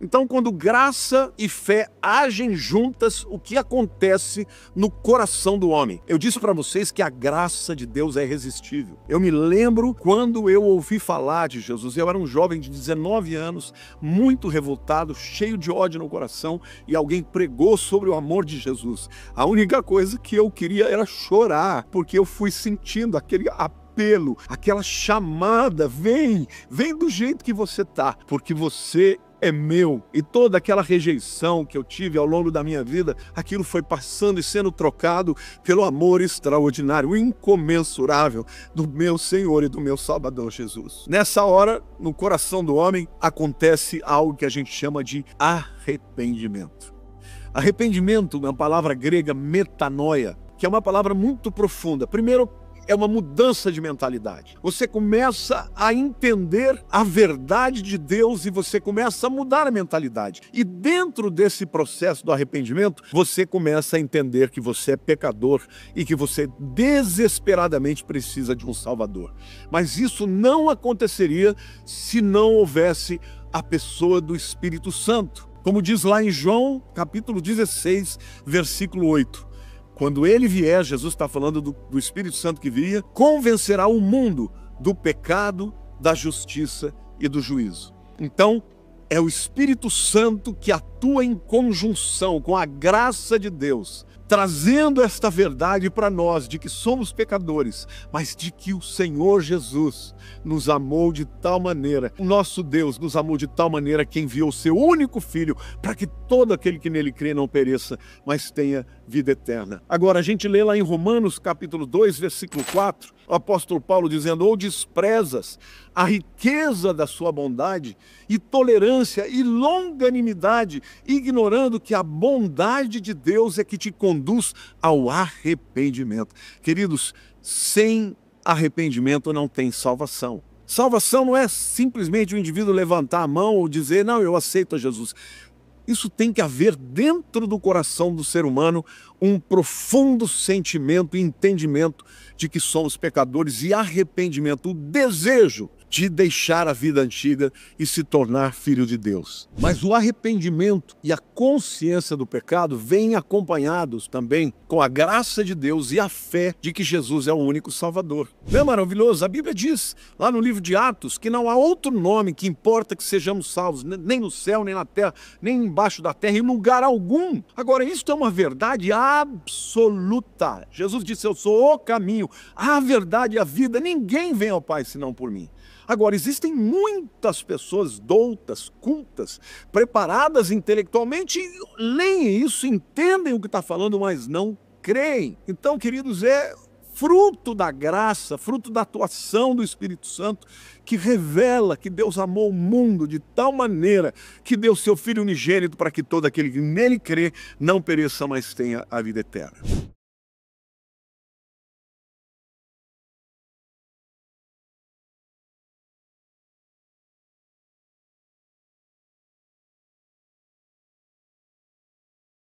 Então, quando graça e fé agem juntas, o que acontece no coração do homem? Eu disse para vocês que a graça de Deus é irresistível. Eu me lembro quando eu ouvi falar de Jesus. Eu era um jovem de 19 anos, muito revoltado, cheio de ódio no coração, e alguém pregou sobre o amor de Jesus. A única coisa que eu queria era chorar, porque eu fui sentindo aquele apelo, aquela chamada: vem do jeito que você tá, porque você é meu. E toda aquela rejeição que eu tive ao longo da minha vida, aquilo foi passando e sendo trocado pelo amor extraordinário, incomensurável do meu Senhor e do meu Salvador Jesus. Nessa hora, no coração do homem, acontece algo que a gente chama de arrependimento. Arrependimento é uma palavra grega metanoia, que é uma palavra muito profunda. Primeiro, é uma mudança de mentalidade. Você começa a entender a verdade de Deus e você começa a mudar a mentalidade. E dentro desse processo do arrependimento, você começa a entender que você é pecador e que você desesperadamente precisa de um Salvador. Mas isso não aconteceria se não houvesse a pessoa do Espírito Santo. Como diz lá em João, capítulo 16, versículo 8. Quando ele vier, Jesus está falando do Espírito Santo que viria, convencerá o mundo do pecado, da justiça e do juízo. Então, é o Espírito Santo que atua em conjunção com a graça de Deus, trazendo esta verdade para nós de que somos pecadores, mas de que o Senhor Jesus nos amou de tal maneira, o nosso Deus nos amou de tal maneira que enviou o seu único Filho para que todo aquele que nele crê não pereça, mas tenha vida eterna. Agora, a gente lê lá em Romanos capítulo 2, versículo 4, o apóstolo Paulo dizendo: ou desprezas a riqueza da sua bondade e tolerância e longanimidade, ignorando que a bondade de Deus é que te conduz ao arrependimento. Queridos, sem arrependimento não tem salvação. Salvação não é simplesmente o indivíduo levantar a mão ou dizer: não, eu aceito a Jesus. Isso tem que haver dentro do coração do ser humano um profundo sentimento e entendimento de que somos pecadores e arrependimento, o desejo de deixar a vida antiga e se tornar filho de Deus. Mas o arrependimento e a consciência do pecado vêm acompanhados também com a graça de Deus e a fé de que Jesus é o único Salvador. Não é maravilhoso? A Bíblia diz, lá no livro de Atos, que não há outro nome que importa que sejamos salvos, nem no céu, nem na terra, nem embaixo da terra, em lugar algum. Agora, isso é uma verdade absoluta. Jesus disse: eu sou o caminho, a verdade e a vida. Ninguém vem ao Pai senão por mim. Agora, existem muitas pessoas doutas, cultas, preparadas intelectualmente, leem isso, entendem o que está falando, mas não creem. Então, queridos, é fruto da graça, fruto da atuação do Espírito Santo, que revela que Deus amou o mundo de tal maneira que deu seu Filho unigênito para que todo aquele que nele crê não pereça, mas tenha a vida eterna.